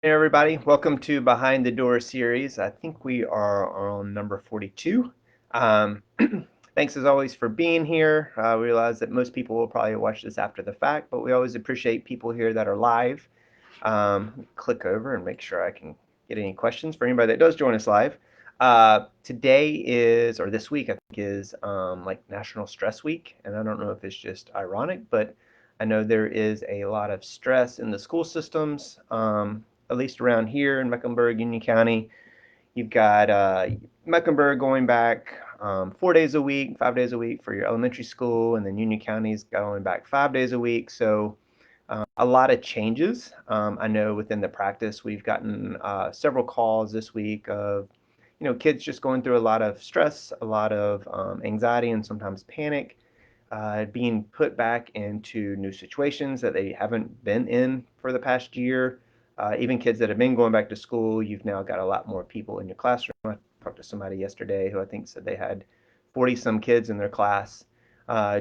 Hey everybody, welcome to Behind the Door series. I think we are on number 42. Um, Thanks as always for being here. I realize that most people will probably watch this after the fact, but we always appreciate people here that are live. Click over and make sure I can get any questions for anybody that does join us live. Today is, or this week, I think is like National Stress Week, and I don't know if it's just ironic, but I know there is a lot of stress in the school systems, at least around here in Mecklenburg, Union County. You've got Mecklenburg going back 4 days a week, 5 days a week for your elementary school, and then Union County's going back 5 days a week. So a lot of changes. I know within the practice, we've gotten several calls this week of, kids just going through a lot of stress, a lot of anxiety, and sometimes panic, being put back into new situations that they haven't been in for the past year. Even kids that have been going back to school, you've now got a lot more people in your classroom. I talked to somebody yesterday who I think said they had 40 some kids in their class,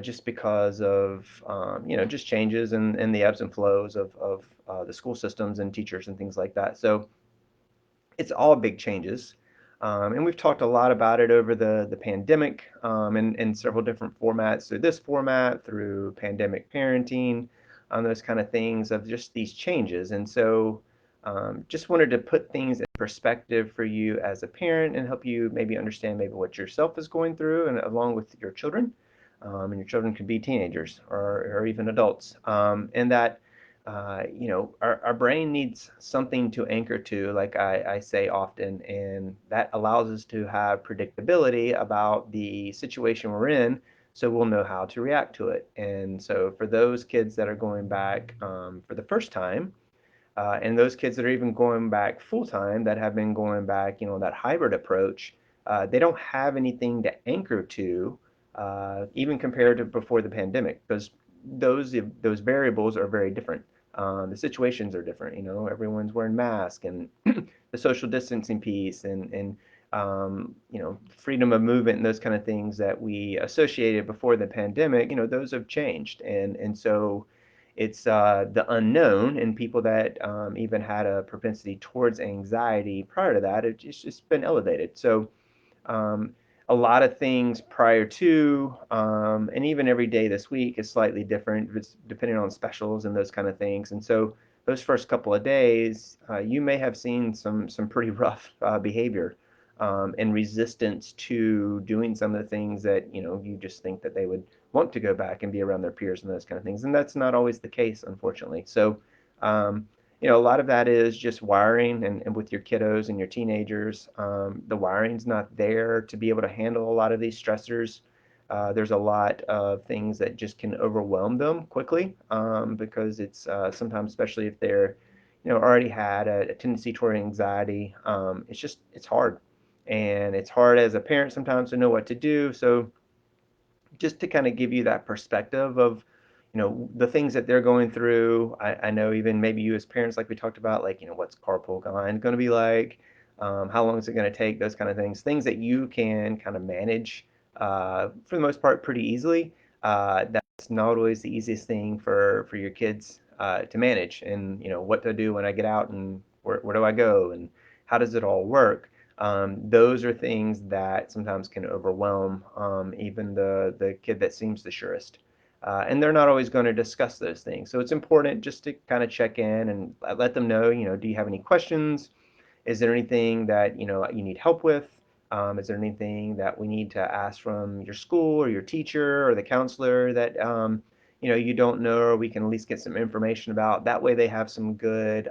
just because of just changes and the ebbs and flows of the school systems and teachers and things like that. So it's all big changes. And we've talked a lot about it over the pandemic, in several different formats, through this format, through pandemic parenting, those kind of things of just these changes. And so just wanted to put things in perspective for you as a parent and help you maybe understand maybe what yourself is going through and along with your children. And your children could be teenagers or even adults. And that our brain needs something to anchor to, like I say often, and that allows us to have predictability about the situation we're in, so we'll know how to react to it. And so, for those kids that are going back for the first time, and those kids that are even going back full time, that have been going back, that hybrid approach, they don't have anything to anchor to, even compared to before the pandemic, because those variables are very different. The situations are different. Everyone's wearing masks, and the social distancing piece, and freedom of movement and those kind of things that we associated before the pandemic. Those have changed, and so it's the unknown, and people that even had a propensity towards anxiety prior to that, it's just been elevated. So um, a lot of things prior to, and even every day this week is slightly different. It's depending on specials and those kind of things. And so those first couple of days, you may have seen some pretty rough behavior, and resistance to doing some of the things that you just think that they would want to go back and be around their peers and those kind of things. And that's not always the case, unfortunately. So um, a lot of that is just wiring, and with your kiddos and your teenagers, the wiring's not there to be able to handle a lot of these stressors. There's a lot of things that just can overwhelm them quickly, because it's sometimes, especially if they're, already had a tendency toward anxiety. It's hard, and it's hard as a parent sometimes to know what to do. So just to kind of give you that perspective of, the things that they're going through. I know even maybe you as parents, like we talked about, like, what's carpool going to be like, how long is it going to take, those kind of things that you can kind of manage, for the most part, pretty easily. That's not always the easiest thing for your kids to manage, and what to do when I get out, and where do I go, and how does it all work. Those are things that sometimes can overwhelm, even the kid that seems the surest. And they're not always going to discuss those things. So it's important just to kind of check in and let them know, do you have any questions? Is there anything that you need help with? Is there anything that we need to ask from your school or your teacher or the counselor that you don't know, or we can at least get some information about? That way, they have some good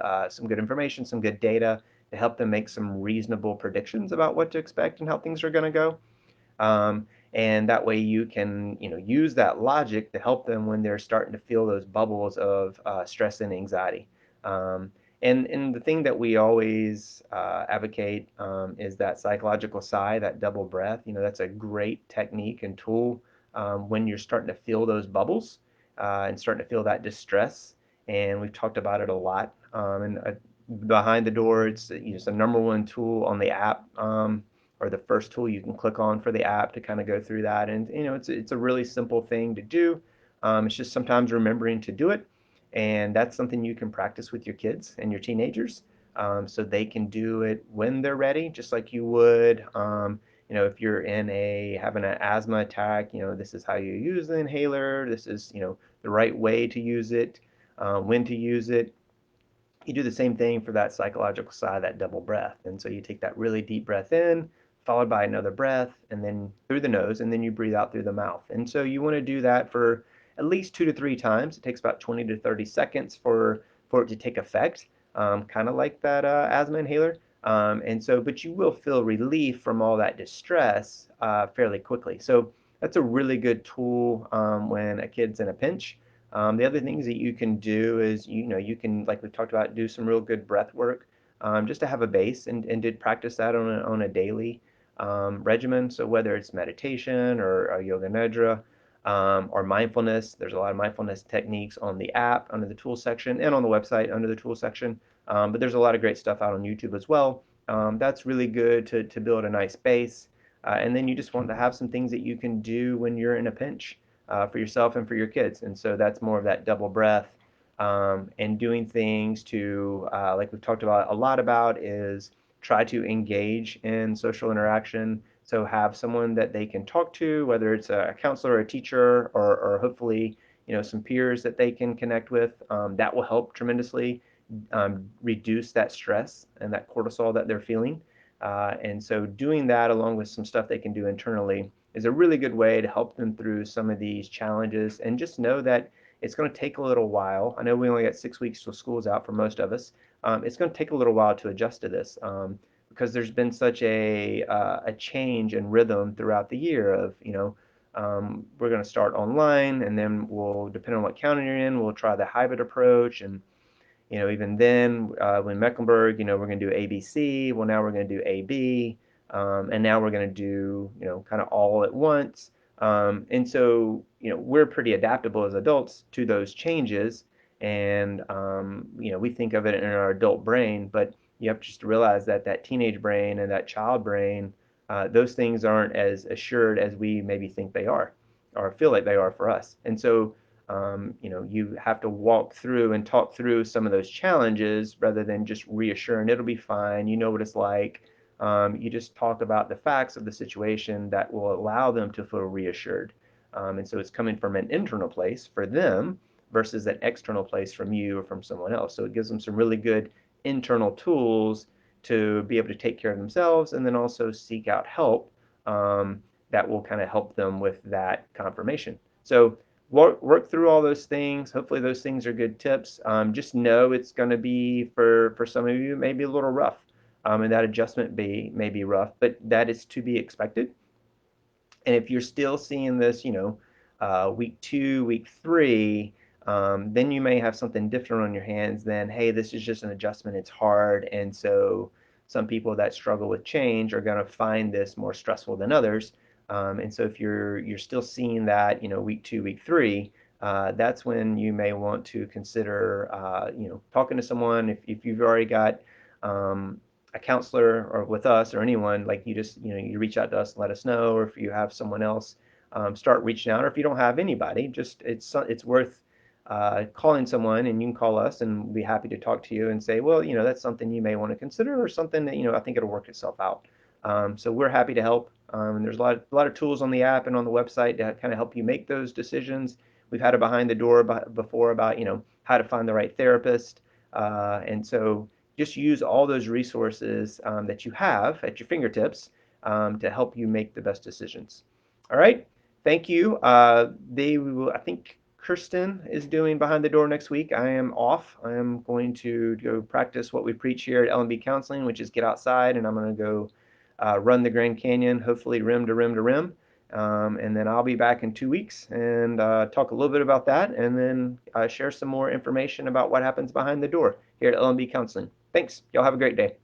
information, some good data to help them make some reasonable predictions about what to expect and how things are going to go. And that way you can use that logic to help them when they're starting to feel those bubbles of stress and anxiety. Um, and the thing that we always advocate, is that psychological sigh, that double breath. That's a great technique and tool, when you're starting to feel those bubbles, and starting to feel that distress. And we've talked about it a lot. And behind the door, it's the number one tool on the app, or the first tool you can click on for the app to kind of go through that. And it's a really simple thing to do. It's just sometimes remembering to do it, and that's something you can practice with your kids and your teenagers. so they can do it when they're ready, just like you would. If you're having an asthma attack, this is how you use the inhaler. This is, the right way to use it, when to use it. You do the same thing for that psychological side, that double breath. And so you take that really deep breath in, followed by another breath, and then through the nose, and then you breathe out through the mouth. And so you want to do that for at least 2 to 3 times. It takes about 20 to 30 seconds for it to take effect, kind of like that asthma inhaler. But you will feel relief from all that distress fairly quickly. So that's a really good tool when a kid's in a pinch. The other things that you can do is, you can, like we talked about, do some real good breath work just to have a base and did practice that on a daily regimen. So whether it's meditation or yoga nidra or mindfulness, there's a lot of mindfulness techniques on the app under the tools section and on the website under the tools section. But there's a lot of great stuff out on YouTube as well. That's really good to build a nice base. And then you just want to have some things that you can do when you're in a pinch for yourself and for your kids. And so that's more of that double breath and doing things to, like we've talked about a lot about, is try to engage in social interaction. So have someone that they can talk to, whether it's a counselor or a teacher or hopefully, some peers that they can connect with. That will help tremendously reduce that stress and that cortisol that they're feeling. And so doing that along with some stuff they can do internally is a really good way to help them through some of these challenges, and just know that it's going to take a little while. I know we only got 6 weeks till school's out for most of us. It's going to take a little while to adjust to this because there's been such a change in rhythm throughout the year of, we're going to start online, and then we'll, depending on what county you're in, we'll try the hybrid approach. And even then, when Mecklenburg, we're going to do ABC. Well, now we're going to do AB, and now we're going to do, kind of all at once. And so, we're pretty adaptable as adults to those changes, and we think of it in our adult brain, but you have to just realize that that teenage brain and that child brain, those things aren't as assured as we maybe think they are, or feel like they are for us. And so you have to walk through and talk through some of those challenges rather than just reassuring it'll be fine. You know what it's like. You just talk about the facts of the situation that will allow them to feel reassured. And so it's coming from an internal place for them versus an external place from you or from someone else. So it gives them some really good internal tools to be able to take care of themselves and then also seek out help that will kind of help them with that confirmation. So work through all those things. Hopefully those things are good tips. Just know it's going to be for some of you maybe a little rough, and that adjustment may be rough, but that is to be expected. And if you're still seeing this, week 2, week 3, then you may have something different on your hands than, hey, this is just an adjustment. It's hard. And so some people that struggle with change are going to find this more stressful than others. And so if you're still seeing that, week 2, week 3, that's when you may want to consider, talking to someone. If you've already got a counselor or with us or anyone, like you just, you reach out to us and let us know, or if you have someone else, start reaching out, or if you don't have anybody, just it's worth calling someone, and you can call us and we'll be happy to talk to you and say, well, that's something you may want to consider, or something that, I think it'll work itself out. So we're happy to help. And there's a lot of tools on the app and on the website to kind of help you make those decisions. We've had a behind the door before about, how to find the right therapist. And so just use all those resources that you have at your fingertips to help you make the best decisions. All right. Thank you. I think Kirsten is doing Behind the Door next week. I am off. I am going to go practice what we preach here at L&B Counseling, which is get outside, and I'm going to go run the Grand Canyon, hopefully rim to rim to rim. And then I'll be back in 2 weeks and talk a little bit about that, and then share some more information about what happens behind the door here at L&B Counseling. Thanks. Y'all have a great day.